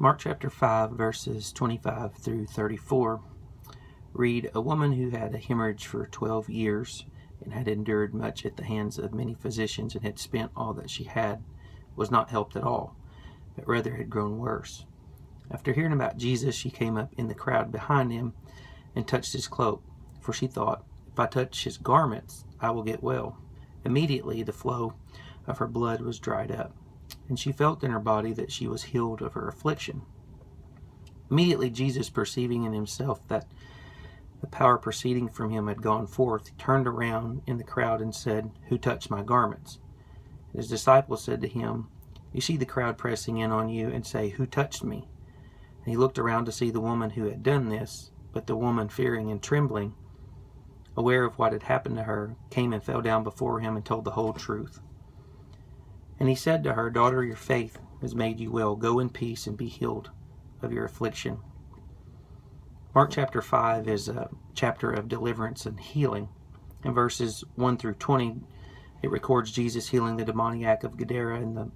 Mark chapter 5, verses 25 through 34 read, "A woman who had a hemorrhage for 12 years and had endured much at the hands of many physicians and had spent all that she had was not helped at all, but rather had grown worse. After hearing about Jesus, she came up in the crowd behind him and touched his cloak, for she thought, 'If I touch his garments, I will get well.' Immediately the flow of her blood was dried up, and she felt in her body that she was healed of her affliction. Immediately Jesus, perceiving in himself that the power proceeding from him had gone forth, he turned around in the crowd and said, 'Who touched my garments?' His disciples said to him, 'You see the crowd pressing in on you and say, "Who touched me?" And he looked around to see the woman who had done this, but the woman, fearing and trembling, aware of what had happened to her, came and fell down before him and told the whole truth. And he said to her, 'Daughter, your faith has made you well. Go in peace and be healed of your affliction.'" Mark chapter 5 is a chapter of deliverance and healing. In verses 1 through 20, it records Jesus healing the demoniac of Gadara and the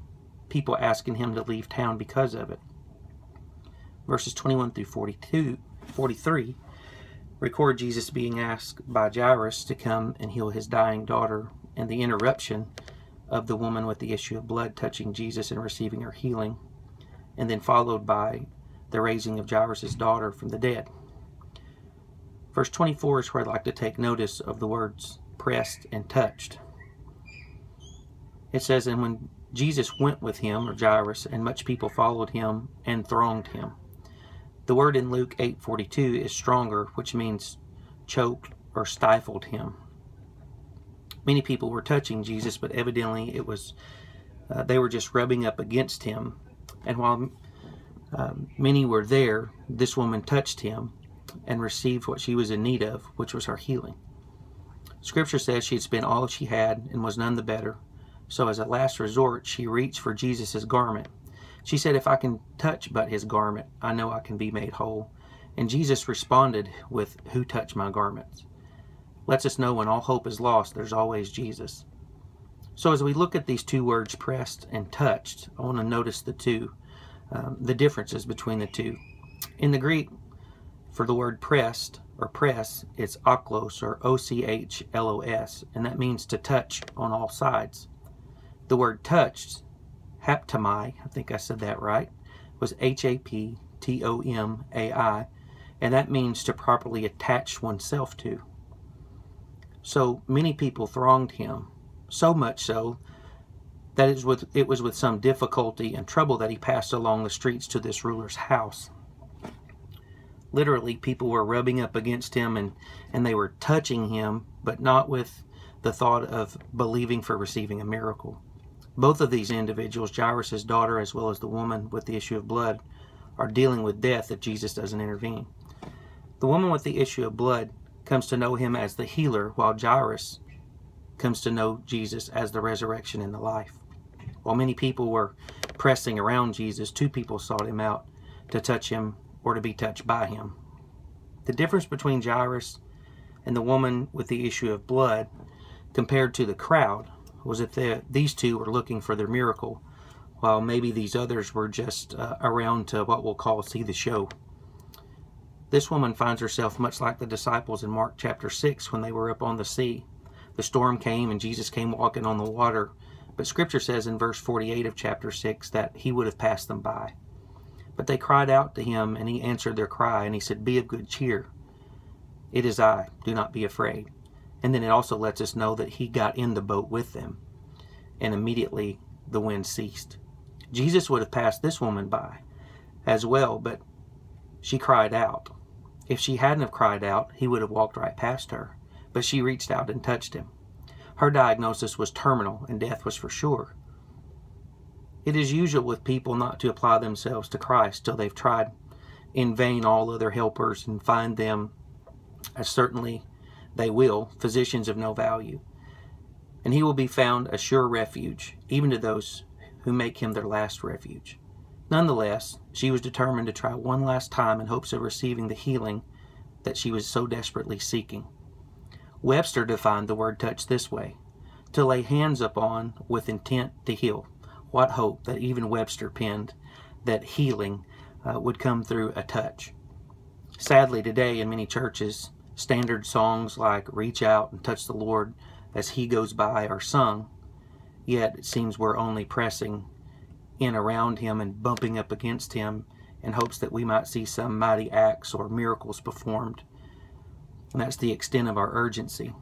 people asking him to leave town because of it. Verses 21 through 43 record Jesus being asked by Jairus to come and heal his dying daughter, and the interruption of the woman with the issue of blood touching Jesus and receiving her healing, and then followed by the raising of Jairus' daughter from the dead. Verse 24 is where I'd like to take notice of the words pressed and touched. It says, "And when Jesus went with him," or Jairus, "and much people followed him and thronged him." The word in Luke 8:42 is stronger, which means choked or stifled him. Many people were touching Jesus, but evidently it was they were just rubbing up against him. And while many were there, this woman touched him and received what she was in need of, which was her healing. Scripture says she had spent all she had and was none the better. So as a last resort, she reached for Jesus' garment. She said, "If I can touch but his garment, I know I can be made whole." And Jesus responded with, "Who touched my garments?" Lets us know when all hope is lost, there's always Jesus. So as we look at these two words, pressed and touched, I want to notice the differences between the two. In the Greek, for the word pressed or press, it's ochlos or ochlos, and that means to touch on all sides. The word touched, haptomai, I think I said that right, was haptomai, and that means to properly attach oneself to. So many people thronged him, so much so that it was with some difficulty and trouble that he passed along the streets to this ruler's house. Literally, people were rubbing up against him and they were touching him, but not with the thought of believing for receiving a miracle. Both of these individuals, Jairus' daughter as well as the woman with the issue of blood, are dealing with death if Jesus doesn't intervene. The woman with the issue of blood comes to know him as the healer, while Jairus comes to know Jesus as the resurrection and the life. While many people were pressing around Jesus, two people sought him out to touch him or to be touched by him. The difference between Jairus and the woman with the issue of blood compared to the crowd was that these two were looking for their miracle, while maybe these others were just around to what we'll call see the show. This woman finds herself much like the disciples in Mark chapter 6 when they were up on the sea. The storm came and Jesus came walking on the water, but Scripture says in verse 48 of chapter 6 that he would have passed them by. But they cried out to him, and he answered their cry, and he said, "Be of good cheer. It is I. Do not be afraid." And then it also lets us know that he got in the boat with them, and immediately the wind ceased. Jesus would have passed this woman by as well, but she cried out. If she hadn't have cried out, he would have walked right past her, but she reached out and touched him. Her diagnosis was terminal, and death was for sure. It is usual with people not to apply themselves to Christ till they've tried in vain all other helpers and find them, as certainly they will, physicians of no value. And he will be found a sure refuge, even to those who make him their last refuge. Nonetheless, she was determined to try one last time in hopes of receiving the healing that she was so desperately seeking. Webster defined the word touch this way: to lay hands upon with intent to heal. What hope that even Webster penned that healing would come through a touch. Sadly, today in many churches, standard songs like Reach Out and Touch the Lord as He Goes By are sung, yet it seems we're only pressing in around Him and bumping up against Him in hopes that we might see some mighty acts or miracles performed. And that's the extent of our urgency.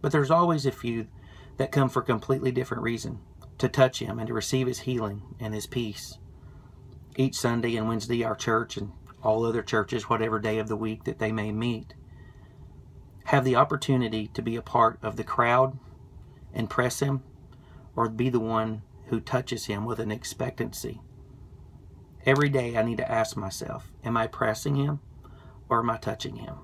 But there's always a few that come for a completely different reason, to touch Him and to receive His healing and His peace. Each Sunday and Wednesday, our church and all other churches, whatever day of the week that they may meet, have the opportunity to be a part of the crowd and press Him, or be the one who touches Him with an expectancy. Every day I need to ask myself, am I pressing Him or am I touching Him?